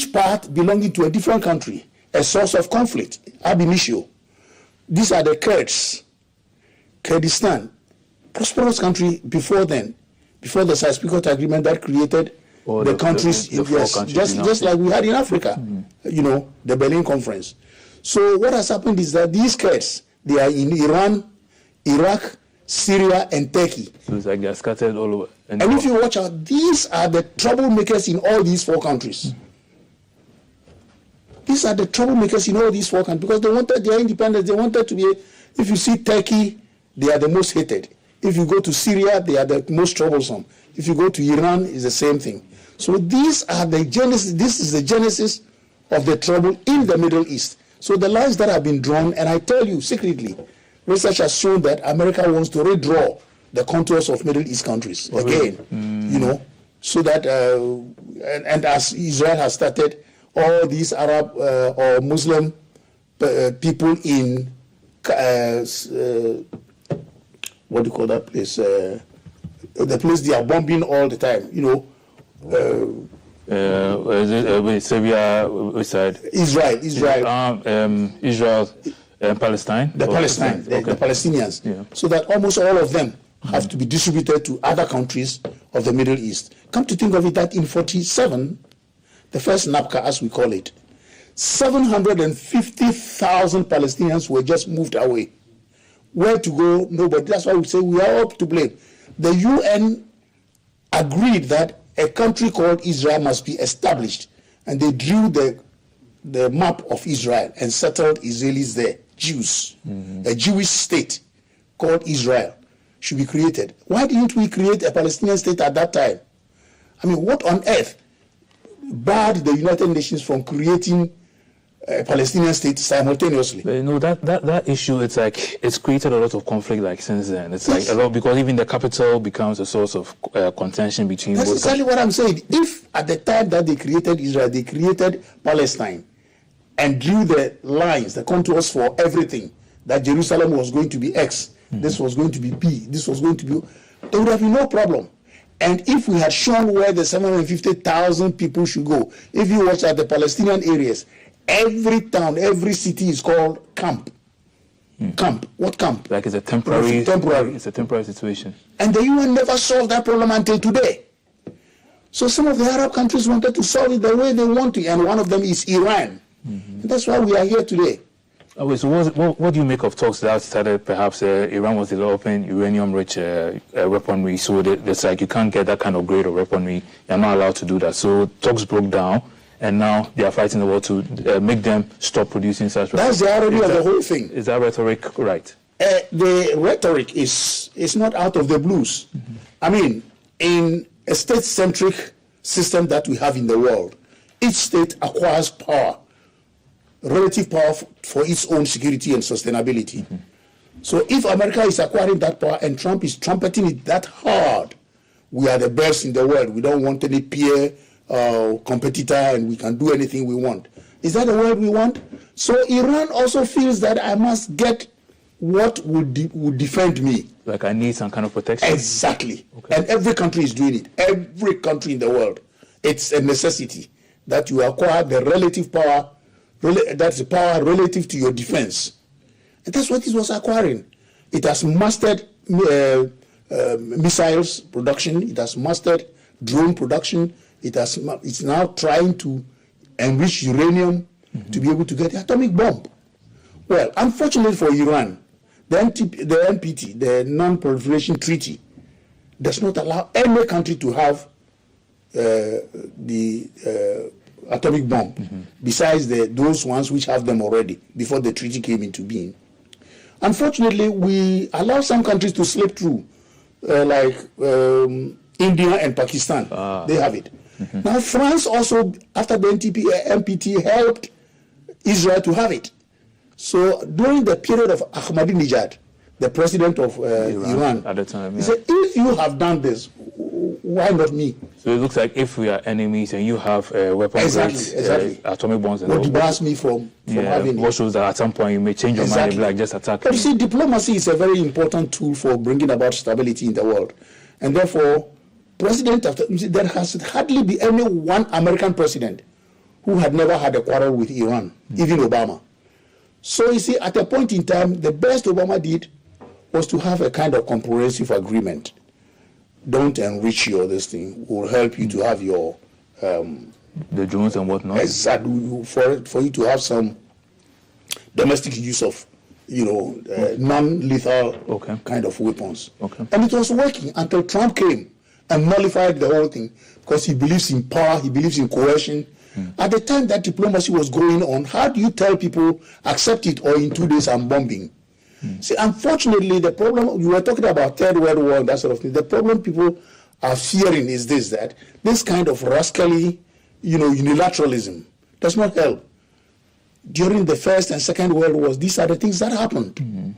each part belonging to a different country, a source of conflict, ab initio. These are the Kurds, Kurdistan, prosperous country before then, before the Sykes-Picot Agreement that created the countries, just like we had in Africa, you know, the Berlin Conference. So what has happened is that these Kurds, they are in Iran, Iraq, Syria, and Turkey. So it's like they're scattered all over. And if you watch out, these are the troublemakers in all these 4 countries. These are the troublemakers in all these 4 countries because they wanted their independence. They wanted to be, if you see Turkey, they are the most hated. If you go to Syria, they are the most troublesome. If you go to Iran, it's the same thing. So these are the genesis. This is the genesis of the trouble in the Middle East. So the lines that have been drawn, and I tell you secretly, research has shown that America wants to redraw the contours of Middle East countries again, you know, so that, and as Israel has started, all these Arab or Muslim people in, what do you call that place? The place they are bombing all the time, you know. Syria, which side? Israel. Israel, Palestine. The Palestinians. Yeah. So that almost all of them have to be distributed to other countries of the Middle East. Come to think of it, that in 1947, the first NAPCA, as we call it, 750,000 Palestinians were just moved away. Where to go? Nobody. That's why we say we are all to blame. The UN agreed that a country called Israel must be established, and they drew the map of Israel and settled Israelis there, Jews. A Jewish state called Israel should be created. Why didn't we create a Palestinian state at that time? I mean, what on earth barred the United Nations from creating a Palestinian state simultaneously? But, you know, that issue, it's like, it's created a lot of conflict like since then. It's like a lot, because even the capital becomes a source of contention between both. That's exactly what I'm saying. If at the time that they created Israel, they created Palestine and drew the lines, the contours for everything, that Jerusalem was going to be X, this was going to be P, this was going to be, there would have been no problem. And if we had shown where the 750,000 people should go, if you watch at the Palestinian areas, every town, every city is called camp. Camp. What camp? Like it's a temporary. It's a temporary situation. And the UN never solved that problem until today. So some of the Arab countries wanted to solve it the way they want to, and one of them is Iran. And that's why we are here today. Okay, so what do you make of talks that started perhaps Iran was developing uranium-rich weaponry, so it's like you can't get that kind of grade of weaponry, you're not allowed to do that. So talks broke down, and now they are fighting the war to make them stop producing such weapons. That's the irony of the whole thing. Is that rhetoric right? The rhetoric is not out of the blues. I mean, in a state-centric system that we have in the world, each state acquires power, relative power for its own security and sustainability. So if America is acquiring that power and Trump is trumpeting it that hard, we are the best in the world, we don't want any peer competitor and we can do anything we want. Is that the world we want? So Iran also feels that I must get what would defend me. Like I need some kind of protection? Exactly. Okay. And every country is doing it. Every country in the world. It's a necessity that you acquire the relative power, that's the power relative to your defense. And that's what it was acquiring. It has mastered missiles production. It has mastered drone production. It's now trying to enrich uranium to be able to get the atomic bomb. Well, unfortunately for Iran, the NPT, the Non-Proliferation Treaty, does not allow any country to have the atomic bomb, besides those ones which have them already, before the treaty came into being. Unfortunately, we allow some countries to slip through, like India and Pakistan. They have it. Now, France also, after the NPT, helped Israel to have it. So during the period of Ahmadinejad, the president of Iran, at the time, he said, if you have done this, why not me? So it looks like if we are enemies and you have weapons, exactly. Atomic bombs, and what debars me from having it. What shows that at some point you may change your mind and be like, just attack. But you see, diplomacy is a very important tool for bringing about stability in the world. And therefore, there has hardly been any one American president who had never had a quarrel with Iran, even Obama. So you see, at a point in time, the best Obama did was to have a kind of comprehensive agreement. Don't enrich your this thing. Will help you to have your the drones and whatnot. Exactly, for you to have some domestic use of, non-lethal kind of weapons. Okay. And it was working until Trump came and nullified the whole thing, because he believes in power, he believes in coercion. At the time that diplomacy was going on, how do you tell people accept it, or in 2 days I'm bombing? See, unfortunately, the problem, you were talking about Third World War and that sort of thing. The problem people are fearing is that this kind of rascally, unilateralism does not help. During the First and Second World Wars, these are the things that happened.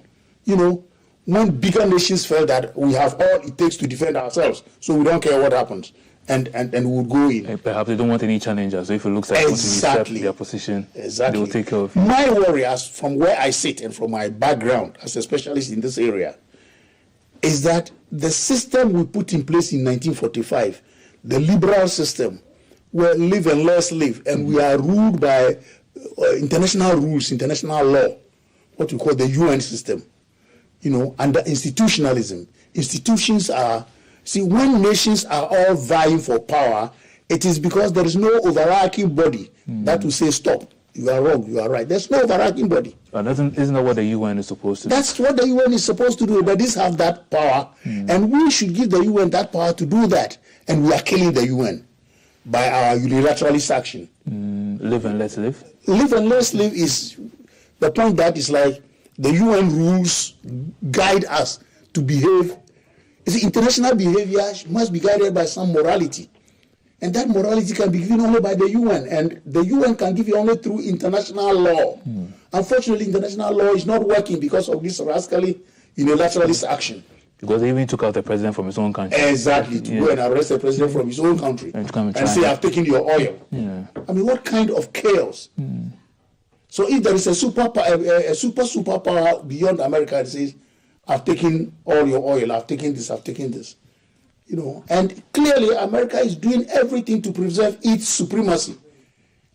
When bigger nations felt that we have all it takes to defend ourselves, so we don't care what happens, and we'll go in. Perhaps they don't want any challengers. So if it looks like exactly their position, exactly, they will take care of it. My worry, as from where I sit and from my background as a specialist in this area, is that the system we put in place in 1945, the liberal system, where live and let's live, and we are ruled by international rules, international law, what we call the UN system, under institutionalism. Institutions are, when nations are all vying for power, it is because there is no overarching body that will say, stop, you are wrong, you are right. There's no overarching body. But isn't that what the UN is supposed to do? That's what the UN is supposed to do, but these have that power, and we should give the UN that power to do that, and we are killing the UN by our unilateralist action. Live and let's live? Live and let's live is the point that is like the UN rules guide us to behave. International behavior must be guided by some morality. And that morality can be given only by the UN. And the UN can give it only through international law. Unfortunately, international law is not working because of this rascally unilateralist action. Because they even took out the president from his own country. Exactly, to go and arrest the president from his own country and say, I've taken your oil. I mean, what kind of chaos? So if there is a superpower beyond America that says, I've taken all your oil, I've taken this, and clearly America is doing everything to preserve its supremacy.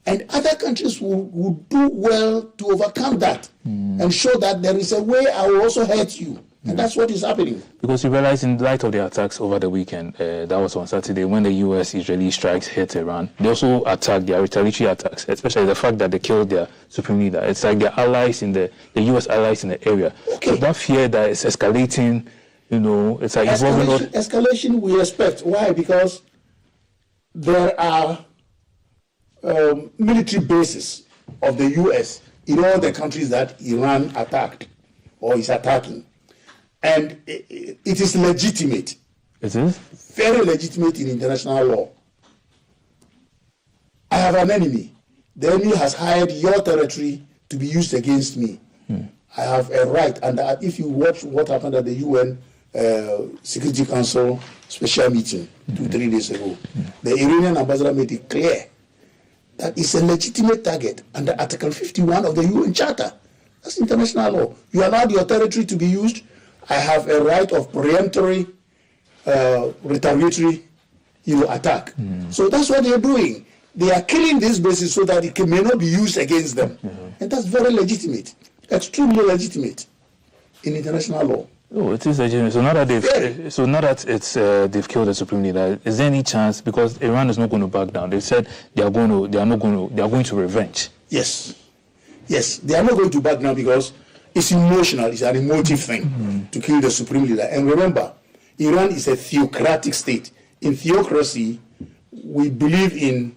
And other countries will do well to overcome that and show that there is a way I will also hurt you. And that's what is happening. Because you realize, in light of the attacks over the weekend, that was on Saturday, when the U.S. Israeli strikes hit Iran, they also attacked their retaliatory attacks, especially the fact that they killed their supreme leader. It's like their allies the U.S. allies in the area. So that fear that it's escalating, it's like escalation we expect. Why? Because there are military bases of the U.S. in all the countries that Iran attacked or is attacking. And it is legitimate. It is? Very legitimate in international law. I have an enemy. The enemy has hired your territory to be used against me. I have a right. And if you watch what happened at the UN Security Council special meeting 2-3 days ago, the Iranian ambassador made it clear that it's a legitimate target under Article 51 of the UN Charter. That's international law. You allowed your territory to be used. I have a right of preemptory, retaliatory, attack. So that's what they're doing. They are killing these bases so that it may not be used against them, and that's very legitimate, extremely legitimate in international law. Oh, it is legitimate. So now that they've killed the supreme leader, is there any chance, because Iran is not going to back down? They said they are going to revenge. Yes, they are not going to back down because it's emotional. It's an emotive thing to kill the supreme leader. And remember, Iran is a theocratic state. In theocracy, we believe in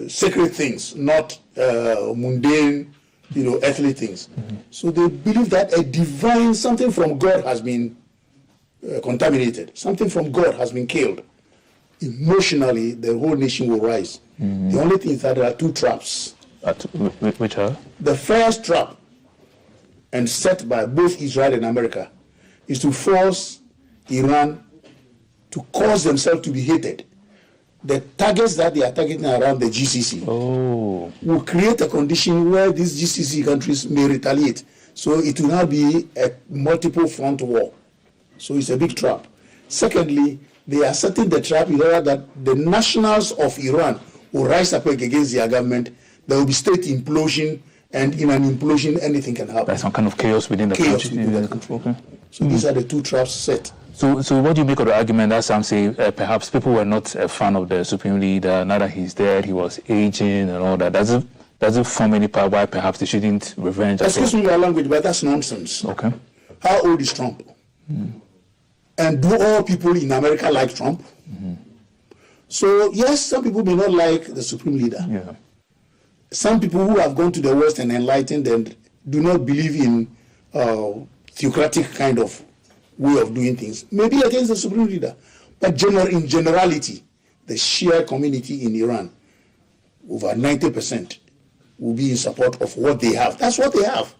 sacred things, not mundane, earthly things. So they believe that a divine, something from God has been contaminated. Something from God has been killed. Emotionally, the whole nation will rise. The only thing is that there are two traps. Which are? The first trap, and set by both Israel and America, is to force Iran to cause themselves to be hated. The targets that they are targeting around the GCC will create a condition where these GCC countries may retaliate. So it will now be a multiple front war. So it's a big trap. Secondly, they are setting the trap in order that the nationals of Iran will rise up against their government. There will be state implosion, and in an implosion, anything can happen. There's some kind of chaos within the country. Within the country. Okay. So these are the two traps set. So what do you make of the argument that some say perhaps people were not a fan of the Supreme Leader, now that he's dead, he was aging and all that? Does it form any part why perhaps they shouldn't revenge? Excuse me my language, but that's nonsense. Okay. How old is Trump? And do all people in America like Trump? So yes, some people may not like the Supreme Leader. Yeah. Some people who have gone to the West and enlightened and do not believe in theocratic kind of way of doing things may be against the Supreme Leader. But in generality, the Shia community in Iran, over 90%, will be in support of what they have. That's what they have.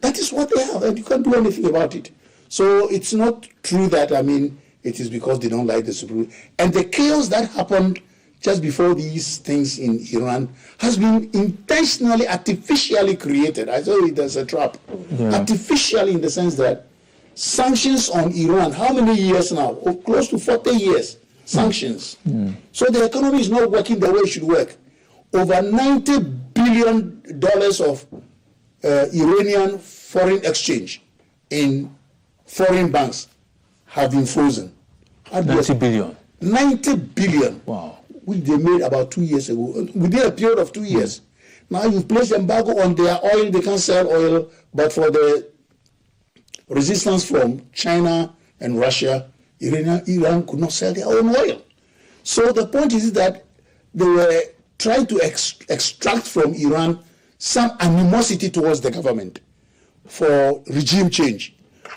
That is what they have, and you can't do anything about it. So it's not true that, it is because they don't like the Supreme. And the chaos that happened just before these things in Iran has been intentionally, artificially created. I tell you, there's a trap. Yeah. Artificially, in the sense that sanctions on Iran, how many years now? Oh, close to 40 years, sanctions. So the economy is not working the way it should work. Over $90 billion of Iranian foreign exchange in foreign banks have been frozen. 90 billion? 90 billion. Wow. Which they made about 2 years ago, within a period of 2 years. Now you've placed embargo on their oil, they can't sell oil, but for the resistance from China and Russia, Iran could not sell their own oil. So the point is that they were trying to extract from Iran some animosity towards the government for regime change.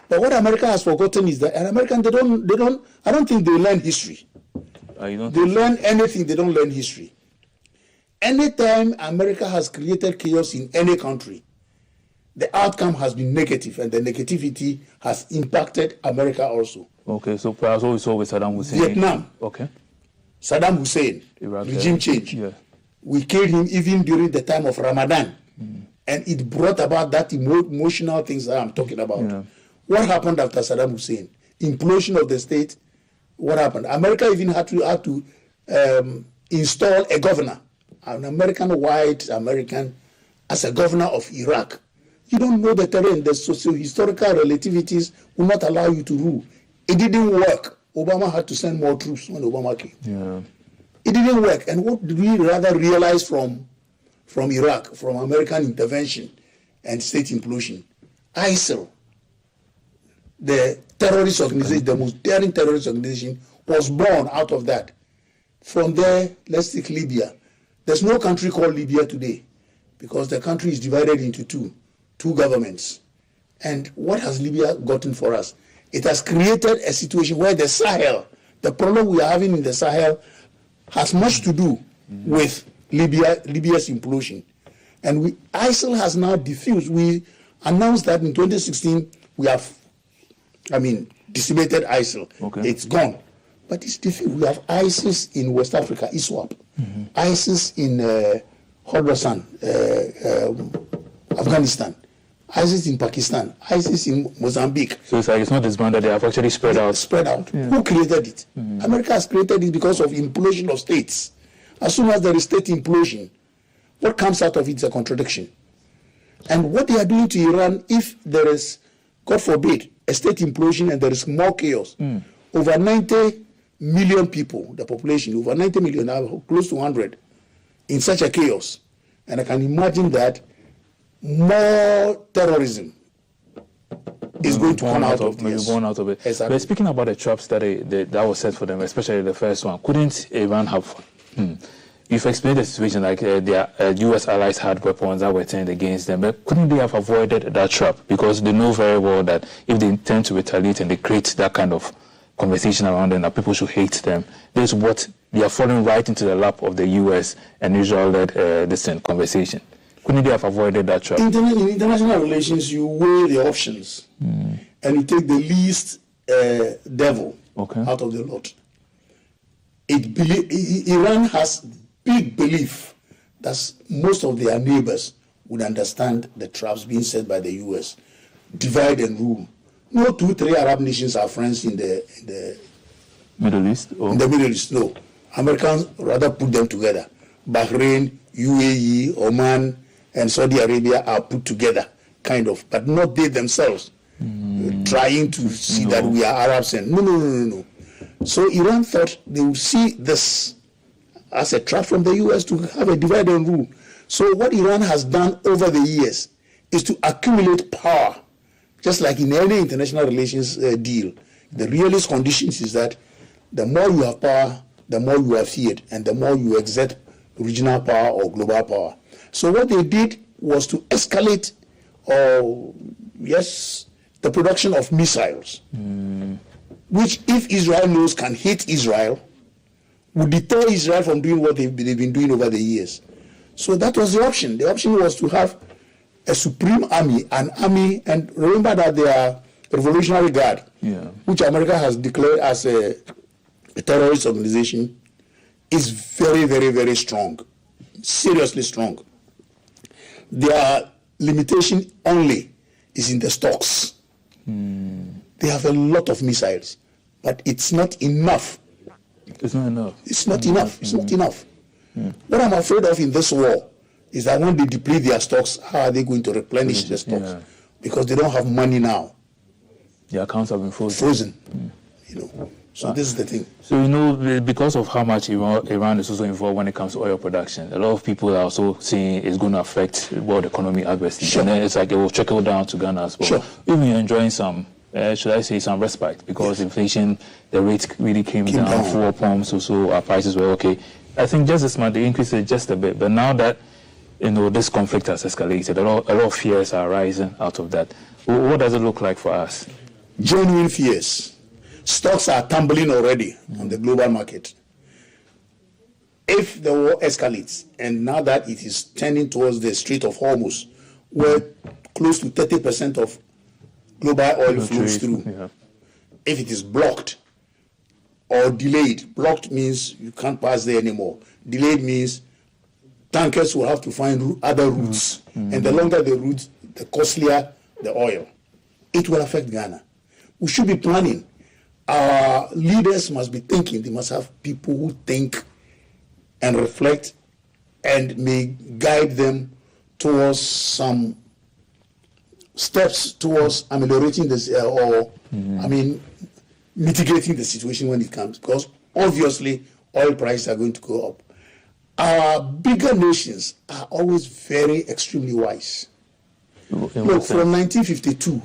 But what America has forgotten is that, and Americans, I don't think they learn history. They learn anything, they don't learn history. Anytime America has created chaos in any country, the outcome has been negative, and the negativity has impacted America also. Okay, so perhaps what we saw with Saddam Hussein. Vietnam. Okay. Saddam Hussein, Iraq, regime change. Yeah. We killed him even during the time of Ramadan. And it brought about that emotional things that I'm talking about. Yeah. What happened after Saddam Hussein? Implosion of the state. What happened? America even had to install a governor, an American-white American, as a governor of Iraq. You don't know the terrain. The socio-historical relativities will not allow you to rule. It didn't work. Obama had to send more troops when Obama came. Yeah. It didn't work. And what did we rather realize from Iraq, from American intervention and state implosion? ISIL, the terrorist organization, the most daring terrorist organization, was born out of that. From there, let's take Libya. There's no country called Libya today because the country is divided into two governments. And what has Libya gotten for us? It has created a situation where the Sahel, the problem we are having in the Sahel, has much to do with Libya's implosion. And ISIL has now diffused. We announced that in 2016 we have, decimated ISIL. Okay. It's gone. But it's diffused. We have ISIS in West Africa, ISWAP. ISIS in Khorasan, Afghanistan. ISIS in Pakistan, ISIS in Mozambique. So it's like it's not disbanded, they have actually spread out. Spread out. Yeah. Who created it? America has created it because of implosion of states. As soon as there is state implosion, what comes out of it is a contradiction. And what they are doing to Iran, if there is, God forbid, a state implosion and there is more chaos, over 90 million people, the population, over 90 million, now close to 100, in such a chaos. And I can imagine that more terrorism is going to come out of this. Born out of it. Exactly. But speaking about the traps that was set for them, especially the first one, couldn't Iran have... You've explained the situation like their U.S. allies had weapons that were turned against them, but couldn't they have avoided that trap? Because they know very well that if they intend to retaliate and they create that kind of conversation around them, that people should hate them, this is what they are falling right into the lap of the U.S. and Israel-led this conversation. Couldn't they have avoided that trap? In international relations, you weigh the options and you take the least devil out of the lot. Iran has big belief that most of their neighbors would understand the traps being set by the U.S. Divide and rule. No 2-3 Arab nations are friends in the Middle East? In the Middle East, no. Americans rather put them together. Bahrain, UAE, Oman, and Saudi Arabia are put together, kind of, but not they themselves, trying to see that we are Arabs. And no. So Iran thought they would see this as a threat from the U.S. to have a divide and rule. So what Iran has done over the years is to accumulate power, just like in any international relations deal. The realist conditions is that the more you have power, the more you are feared, and the more you exert regional power or global power. So what they did was to escalate, the production of missiles, which if Israel knows can hit Israel, would deter Israel from doing what they've been doing over the years. So that was the option. The option was to have a supreme army, an army, and remember that they are Revolutionary Guard, which America has declared as a terrorist organization, is very, very, very strong, seriously strong. Their limitation only is in the stocks. They have a lot of missiles, but it's not enough. It's not enough. It's not enough. It's not enough. What I'm afraid of in this war is that when they deplete their stocks, how are they going to replenish the stocks? Because they don't have money now. The accounts have been frozen. So this is the thing. So, because of how much Iran is also involved when it comes to oil production, a lot of people are also saying it's going to affect world economy adversely. Sure. And then it's like it will trickle down to Ghana as well. Sure. We've been enjoying some, should I say, some respite because inflation, the rate really came down. Fuel pumps also, our prices were okay. I think just this month they increased it just a bit. But now that this conflict has escalated, a lot of fears are rising out of that. What does it look like for us? Genuine fears. Stocks are tumbling already on the global market. If the war escalates, and now that it is turning towards the Strait of Hormuz, where close to 30% of global oil flows through, if it is blocked or delayed, blocked means you can't pass there anymore. Delayed means tankers will have to find other routes, and the longer the route, the costlier the oil. It will affect Ghana. We should be planning. Our leaders must be thinking. They must have people who think and reflect and may guide them towards some steps towards ameliorating this mitigating the situation when it comes. Because obviously oil prices are going to go up. Our bigger nations are always very extremely wise. Look, from 1952,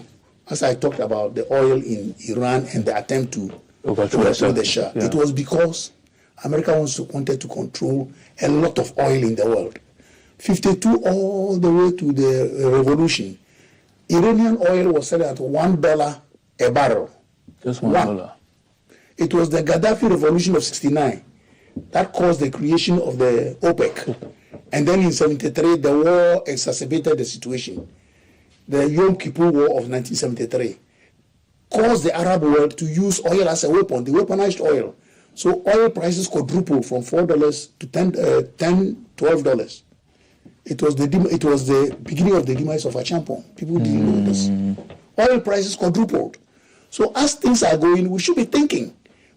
as I talked about the oil in Iran and the attempt to overthrow the Shah, it was because America wanted to control a lot of oil in the world. 52 all the way to the revolution, Iranian oil was selling at $1 a barrel. Just $1. It was the Gaddafi revolution of 69 that caused the creation of the OPEC. And then in 73, the war exacerbated the situation. The Yom Kippur War of 1973 caused the Arab world to use oil as a weapon. They weaponized oil. So oil prices quadrupled from $4 to $10, $12. It was the beginning of the demise of Achampon. People didn't know this. Oil prices quadrupled. So as things are going, we should be thinking.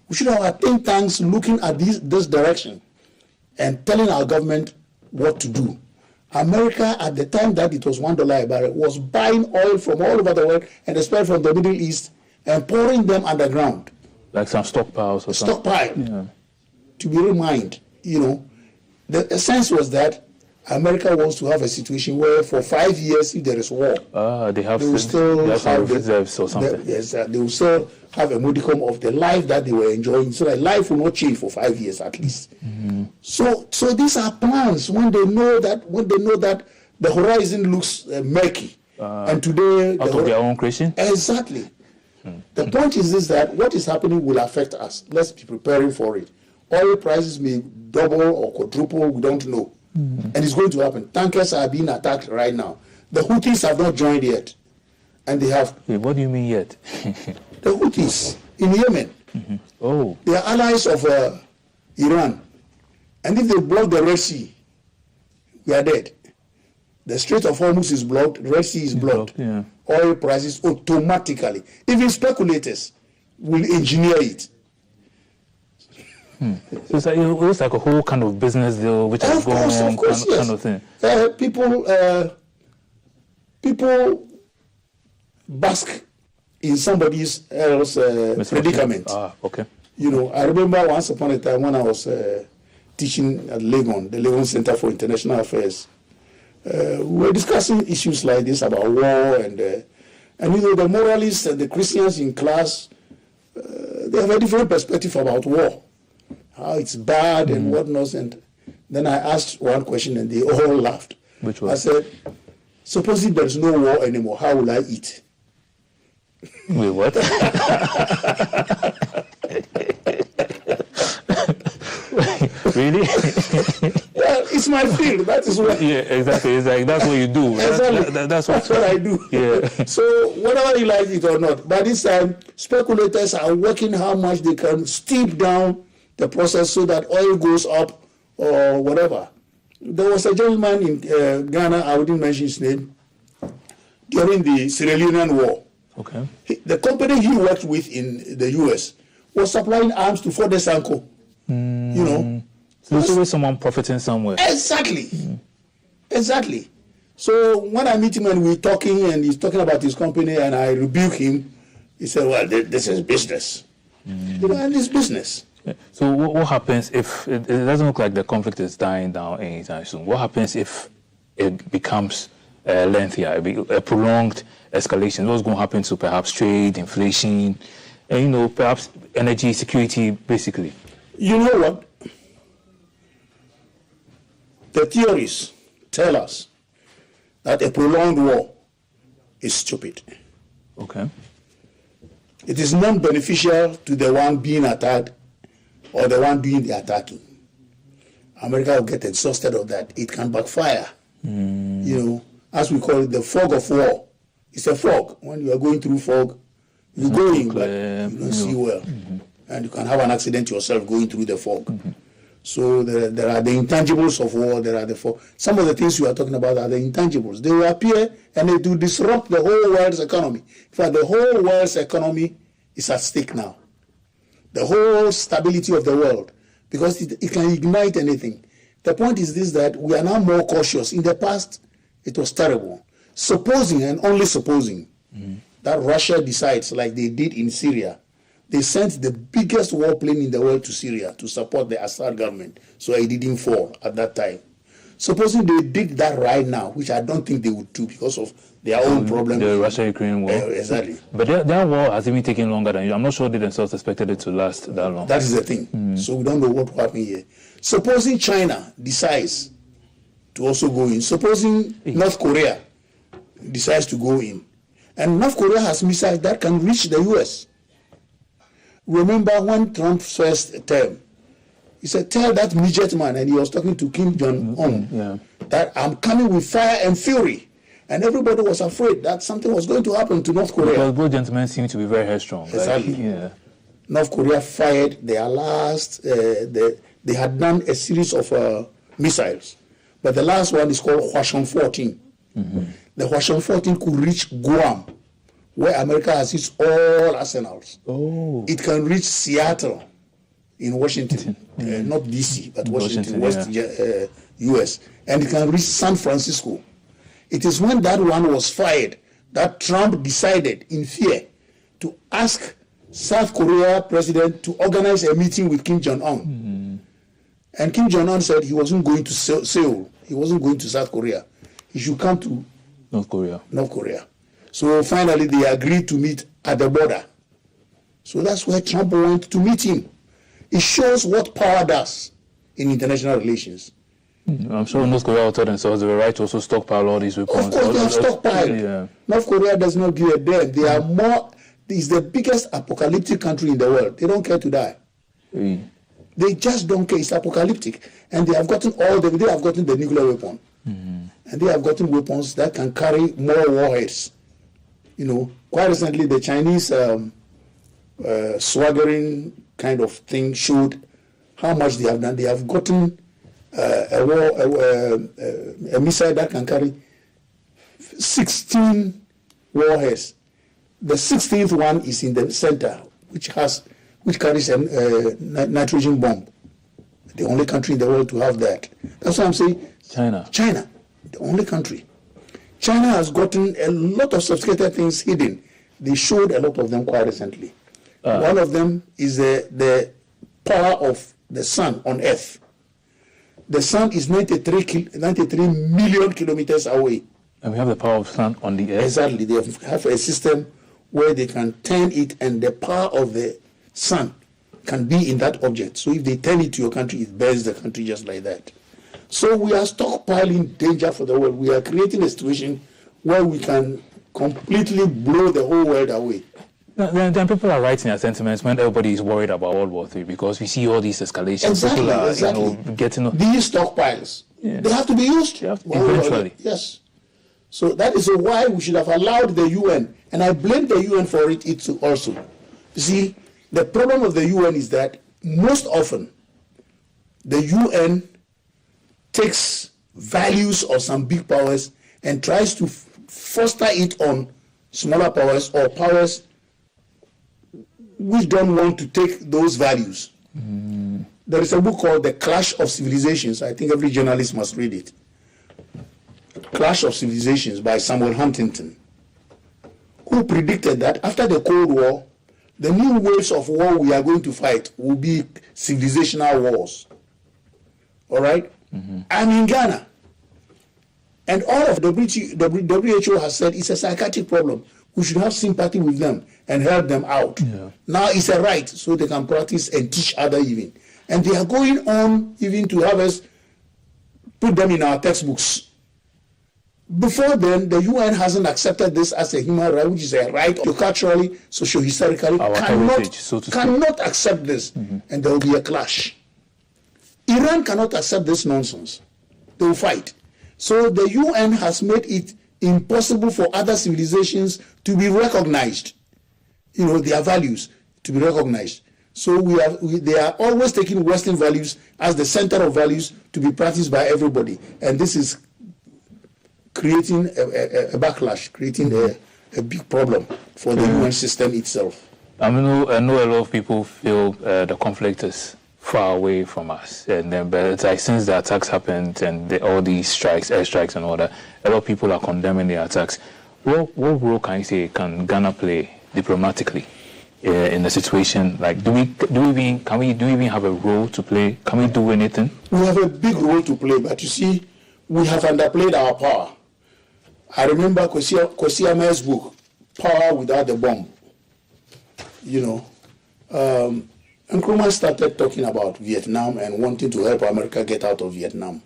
We should have our think tanks looking at this direction and telling our government what to do. America, at the time that it was $1 a barrel, was buying oil from all over the world, and especially from the Middle East, and pouring them underground. Like some stockpiles or something. Stockpile. To be reminded, the essence was that America wants to have a situation where for 5 years, if there is war, they will still have reserves or something. They will still have a modicum of the life that they were enjoying, so that life will not change for 5 years at least. So these are plans when they know that the horizon looks murky, and today out of their own creation. Exactly. The point is this: that what is happening will affect us. Let's be preparing for it. Oil prices may double or quadruple. We don't know. And it's going to happen. Tankers are being attacked right now. The Houthis have not joined yet. And they have... Wait, what do you mean yet? The Houthis in Yemen. Oh. They are allies of Iran. And if they block the Red Sea, we are dead. The Strait of Hormuz is blocked, the Red Sea is blocked. Oil prices automatically. Even speculators will engineer it. So it's like, it was like a whole kind of business deal, which is going on, kind of thing. People bask in somebody's else predicament. Okay. You know, I remember once upon a time when I was teaching at Legon, the Legon Center for International Affairs. We were discussing issues like this about war and you know, the moralists and the Christians in class, they have a different perspective about war, how it's bad and whatnot. And then I asked one question and they all laughed. Which was? I said, supposing there's no war anymore, how will I eat? Wait, what? Really? Well, it's my field. That is what. Yeah, exactly. It's like that's what you do. Exactly. That's what I do. Yeah. So whether you like it or not, by this time, speculators are working how much they can steep down the process so that oil goes up or whatever. There was a gentleman in Ghana, I wouldn't mention his name, during the Sierra Leonean War. Okay. The company he worked with in the U.S. was supplying arms to Fort Sanko. You know. So there's always someone profiting somewhere. Exactly. Exactly. So when I meet him and we're talking and he's talking about his company and I rebuke him, he said, well, this is business. You know, and it's business. Yeah. So what happens if it doesn't look like the conflict is dying down anytime soon? What happens if it becomes lengthier, a prolonged escalation? What's going to happen to perhaps trade, inflation, and, you know, perhaps energy security, basically? You know what? The theories tell us that a prolonged war is stupid. Okay. It is non-beneficial to the one being attacked or the one doing the attacking. America will get exhausted of that. It can backfire. You know, as we call it, the fog of war. It's a fog. When you are going through fog, you go in, but you don't see well. And you can have an accident yourself going through the fog. So there are the intangibles of war. There are some of the things you are talking about are the intangibles. They will appear and they do disrupt the whole world's economy. In fact, the whole world's economy is at stake now. The whole stability of the world, because it can ignite anything. The point is this, that we are now more cautious. In the past, it was terrible. Supposing, and only supposing, that Russia decides, like they did in Syria, they sent the biggest warplane in the world to Syria to support the Assad government, so it didn't fall at that time. Supposing they did that right now, which I don't think they would do because of their own problem. The Russia-Ukraine war. Exactly. But their war has even taken longer than you. I'm not sure they themselves expected it to last that long. That is the thing. So we don't know what will happen here. Supposing China decides to also go in. Supposing North Korea decides to go in. And North Korea has missiles that can reach the U.S. Remember when Trump's first term, he said, tell that midget man, and he was talking to Kim Jong-un, that I'm coming with fire and fury. And everybody was afraid that something was going to happen to North Korea. Because both gentlemen seem to be very headstrong. Exactly. Yeah. North Korea fired their last, they had done a series of missiles. But the last one is called Hwasong 14. The Hwasong 14 could reach Guam, where America has its all arsenals. It can reach Seattle in Washington, not D.C., but Washington, West U.S., and it can reach San Francisco. It is when that one was fired that Trump decided, in fear, to ask South Korea president to organize a meeting with Kim Jong-un. And Kim Jong-un said he wasn't going to Seoul. He wasn't going to South Korea. He should come to North Korea. So finally, they agreed to meet at the border. So that's where Trump went to meet him. It shows what power does in international relations. I'm sure North Korea will tell themselves they were right to also stockpile all these weapons. Of course, they have stockpiled. Yeah. North Korea does not give a damn. They are more. It's the biggest apocalyptic country in the world. They don't care to die. They just don't care. It's apocalyptic, and they have gotten they have gotten the nuclear weapon, and they have gotten weapons that can carry more warheads. You know, quite recently the Chinese swaggering kind of thing showed how much they have done. They have gotten a missile that can carry 16 warheads. The 16th one is in the center, which which carries a nitrogen bomb. The only country in the world to have that. That's why I'm saying China, the only country. China has gotten a lot of sophisticated things hidden. They showed a lot of them quite recently. One of them is the power of the sun on Earth. The sun is 93 million kilometers away. And we have the power of sun on the Earth? Exactly. They have a system where they can turn it, and the power of the sun can be in that object. So if they turn it to your country, it burns the country just like that. So we are stockpiling danger for the world. We are creating a situation where we can completely blow the whole world away. Then people are writing their sentiments when everybody is worried about World War III, because we see all these escalations. Exactly. People are getting these stockpiles. Yeah. They have to be used. Eventually. Yes. So that is why we should have allowed the UN, and I blame the UN for it also. You see, the problem of the UN is that most often the UN takes values of some big powers and tries to foster it on smaller powers or powers which don't want to take those values. There is a book called The Clash of Civilizations. I think every journalist must read it. Clash of Civilizations by Samuel Huntington, who predicted that after the Cold War, the new waves of war we are going to fight will be civilizational wars. All right? I'm in Ghana. And all of the WHO has said it's a psychiatric problem. We should have sympathy with them and help them out. Yeah. Now it's a right, so they can practice and teach others even. And they are going on even to have us put them in our textbooks. Before then, the UN hasn't accepted this as a human right, which is a right culturally, socio-historically, cannot accept this, and there will be a clash. Iran cannot accept this nonsense. They will fight. So the UN has made it impossible for other civilizations to be recognized, their values to be recognized. So they are always taking Western values as the center of values to be practiced by everybody. And this is creating a backlash, creating a big problem for the UN system itself. I know a lot of people feel the conflict is far away from us, and then, but it's like since the attacks happened and all these strikes, airstrikes and all that, a lot of people are condemning the attacks. What role can you say can Ghana play diplomatically in the situation? Like, do we even have a role to play? Can we do anything? We have a big role to play, but you see, we have underplayed our power. I remember Kwesi Ame's book, Power Without the Bomb. Nkrumah started talking about Vietnam and wanting to help America get out of Vietnam.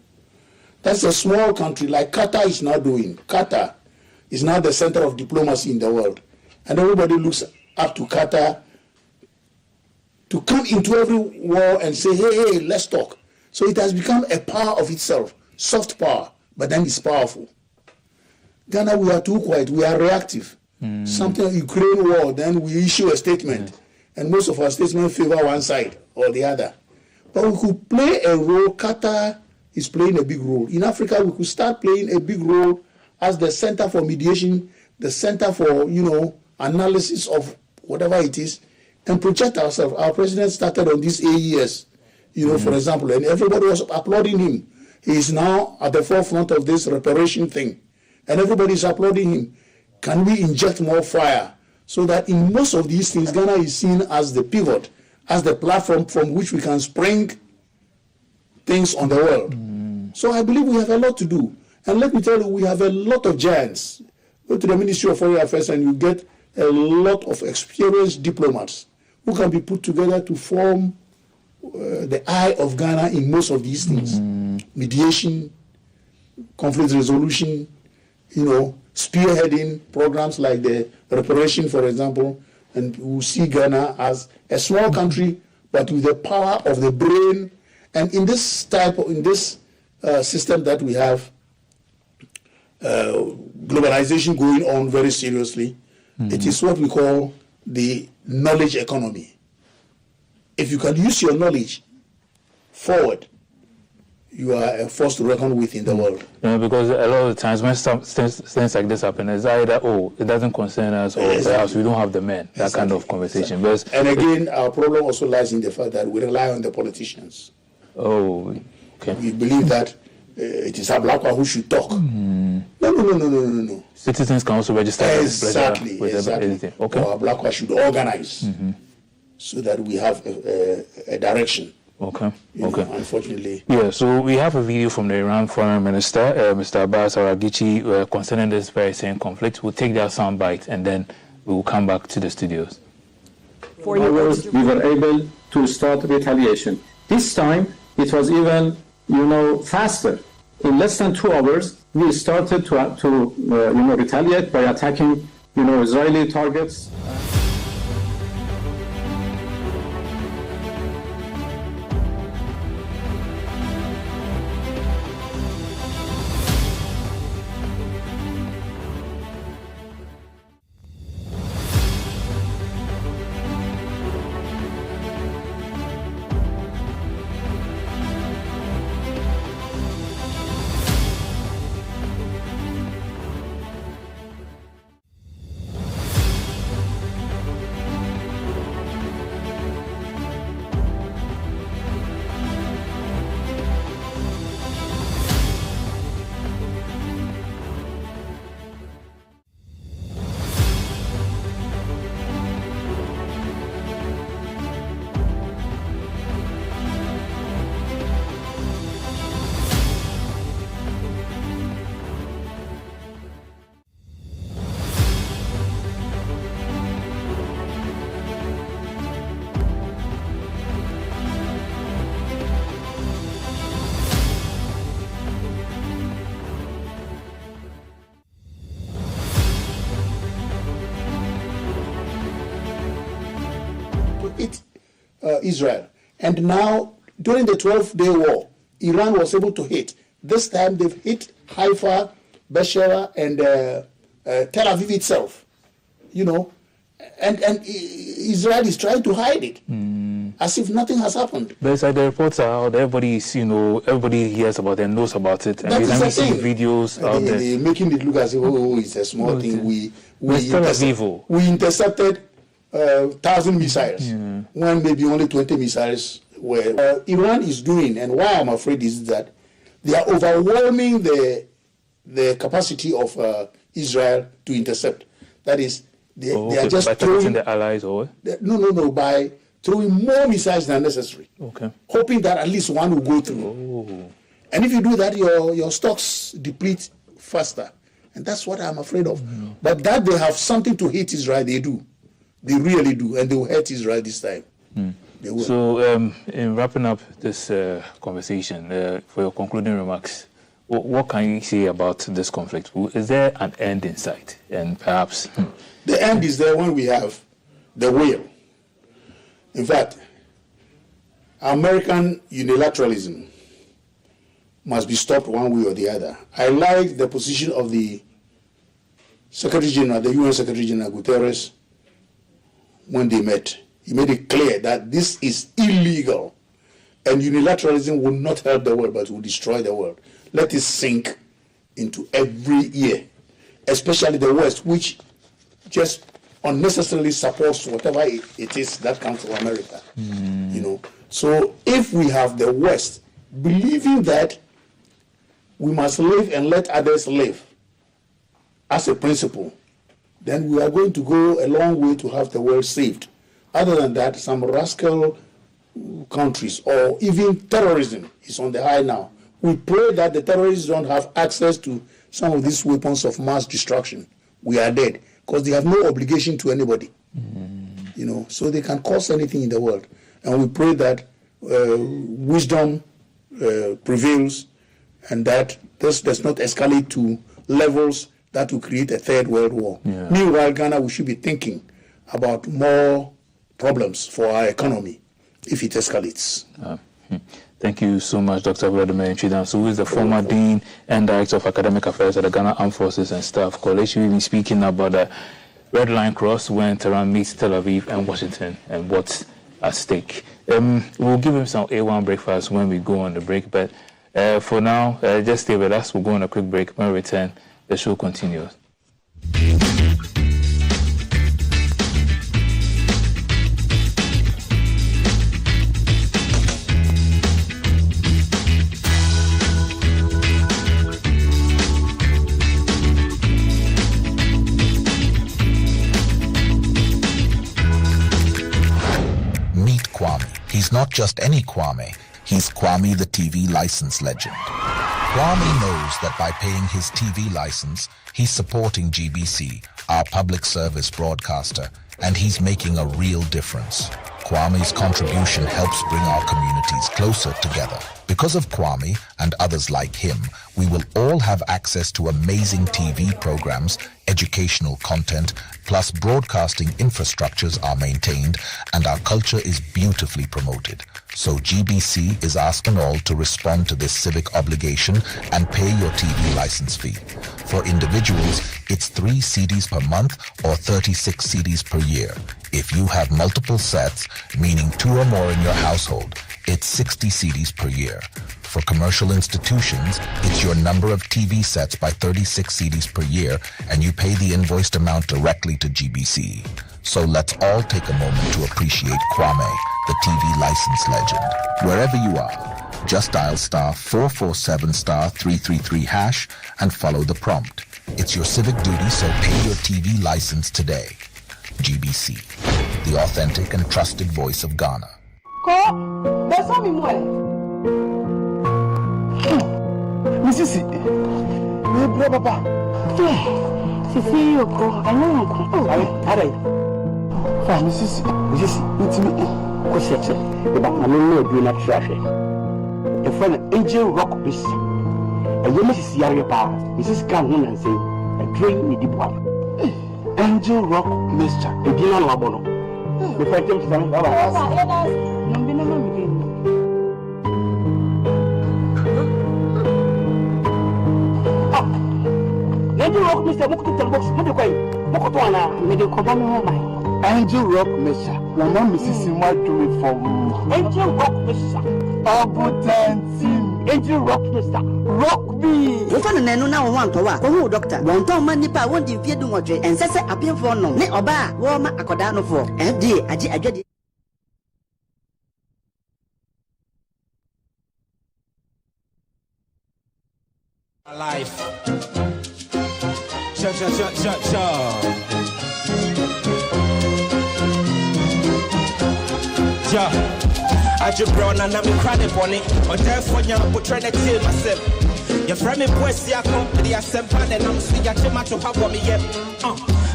That's a small country like Qatar is now doing. Qatar is now the center of diplomacy in the world. And everybody looks up to Qatar to come into every war and say, hey, let's talk. So it has become a power of itself, soft power, but then it's powerful. Ghana, we are too quiet, we are reactive. Something Ukraine war, then we issue a statement. And most of our statements favor one side or the other. But we could play a role. Qatar is playing a big role. In Africa, we could start playing a big role as the center for mediation, the center for, analysis of whatever it is, and project ourselves. Our president started on this AES, for example, and everybody was applauding him. He is now at the forefront of this reparation thing, and everybody is applauding him. Can we inject more fire? So that in most of these things, Ghana is seen as the pivot, as the platform from which we can spring things on the world. So I believe we have a lot to do. And let me tell you, we have a lot of giants. Go to the Ministry of Foreign Affairs and you get a lot of experienced diplomats who can be put together to form the eye of Ghana in most of these things. Mediation, conflict resolution, spearheading programs like the reparation, for example, and we see Ghana as a small country, but with the power of the brain. And in this system that we have, globalization going on very seriously, it is what we call the knowledge economy. If you can use your knowledge forward, you are a force to reckon with in the world. Yeah, because a lot of the times when things like this happen, it's either, it doesn't concern us, or perhaps we don't have the men, that kind of conversation. But, and again, our problem also lies in the fact that we rely on the politicians. Oh, okay. We believe that it is Ablakwa who should talk. No. Citizens can also register exactly. anything. Okay. Or Ablakwa should organize so that we have a direction. Okay. Unfortunately. Yeah, so we have a video from the Iran Foreign Minister, Mr. Abbas Araghchi, concerning this very same conflict. We'll take that sound bite and then we will come back to the studios. We were able to start retaliation. This time it was even, faster. In less than 2 hours, we started to retaliate by attacking, Israeli targets. Israel. And now, during the 12-day war, Iran was able to hit. This time they've hit Haifa, Beersheba, and Tel Aviv itself. And Israel is trying to hide it, as if nothing has happened. But it's like the reports are out, everybody hears about it and knows about it. And we see videos out there. They're making it look as if, it's a small thing. We intercepted 1,000 missiles, when maybe only 20 missiles were. Iran is doing, and why I'm afraid is that they are overwhelming the capacity of Israel to intercept. That is, they are just by throwing the allies or no, by throwing more missiles than necessary. Okay. Hoping that at least one will go through. And if you do that, your stocks deplete faster, and that's what I'm afraid of. But that they have something to hit Israel, they do. They really do, and they will hurt Israel this time. They will. So, in wrapping up this conversation, for your concluding remarks, what can you say about this conflict? Is there an end in sight? And perhaps... The end is there when we have the will. In fact, American unilateralism must be stopped one way or the other. I like the position of the Secretary General, the UN Secretary General Guterres, when they met. He made it clear that this is illegal, and unilateralism will not help the world, but will destroy the world. Let it sink into every ear, especially the West, which just unnecessarily supports whatever it is that comes from America. So if we have the West believing that we must live and let others live as a principle, then we are going to go a long way to have the world saved. Other than that, some rascal countries or even terrorism is on the high now. We pray that the terrorists don't have access to some of these weapons of mass destruction. We are dead, because they have no obligation to anybody. So they can cause anything in the world. And we pray that wisdom prevails, and that this does not escalate to levels that will create a third world war. Meanwhile, Ghana, we should be thinking about more problems for our economy if it escalates. Thank you so much, Dr. Vladimir Nchidam, who is the former Dean and Director of Academic Affairs at the Ghana Armed Forces and Staff Coalition. We've been speaking about the Red Line Cross when Tehran meets Tel Aviv and Washington and what's at stake. We'll give him some A1 breakfast when we go on the break, but For now, just stay with us. We'll go on a quick break. When we return, the show continues. He's not just any Kwame, he's Kwame the TV license legend. Kwame knows that by paying his TV license, he's supporting GBC, our public service broadcaster, and he's making a real difference. Kwame's contribution helps bring our communities closer together. Because of Kwame and others like him, we will all have access to amazing TV programs, educational content, plus broadcasting infrastructures are maintained and our culture is beautifully promoted. So GBC is asking all to respond to this civic obligation and pay your TV license fee. For individuals, it's 3 CDs per month or 36 CDs per year. If you have multiple sets, meaning 2 or more in your household, it's 60 CDs per year. For commercial institutions, it's your number of TV sets by 36 CDs per year, and you pay the invoiced amount directly to GBC. So let's all take a moment to appreciate Kwame, the TV license legend. Wherever you are, just dial *447*333# and follow the prompt. It's your civic duty, so pay your TV license today. GBC, the authentic and trusted voice of Ghana. Misisi, me bro papa. Sisi yoko, anu nko. Are. Fa misisi, ntimi ko seche. E ba anu no bi na trahwe. E fa na angel rock bis. E ye misisi yare pa. Misisi kan hu na nse. E train ni di boa. Angel rock mixture. E bi na labo no. Me fa tem tsan baba. No bi na ma mi ke. Angel Rock Mr. Mukutu Box, Mukotwana, Angel Rock Mesa, Lama Mrs. Madrid for Angel Rock Mesa, Angel Rock Mesa, Rock me. You found an now one to work. Oh, doctor, one time money pa won't be feared and says a pin for no, ne oba, warmer a codano for, and dear, I did. Life. Yeah, I just brought and I'm crying on it. Or therefore, you're trying to kill myself. Your friend, boys, see, I come to the assembly and I'm seeing a tomato have on me yet.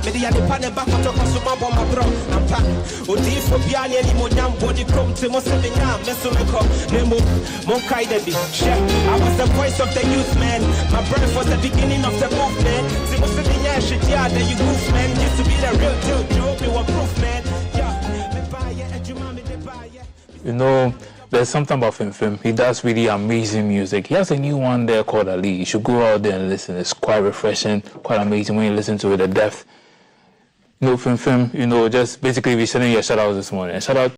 Media the panel back on top of my bro. I'm packed. Odi for Piani and Moniam body come to Mosavina, Mesumeko, Nemo, Mokai Debi. I was the voice of the youth, man. My birth was the beginning of the movement. Timosavina, Shitia, the you goof, man. Used to be the real deal, Joe, you were proof, man. You know, there's something about him. He does really amazing music. He has a new one there called Ali. You should go out there and listen. It's quite refreshing, quite amazing when you listen to it, the depth. You know, Fim, you know, just basically we're sending you a shout out this morning. A shout out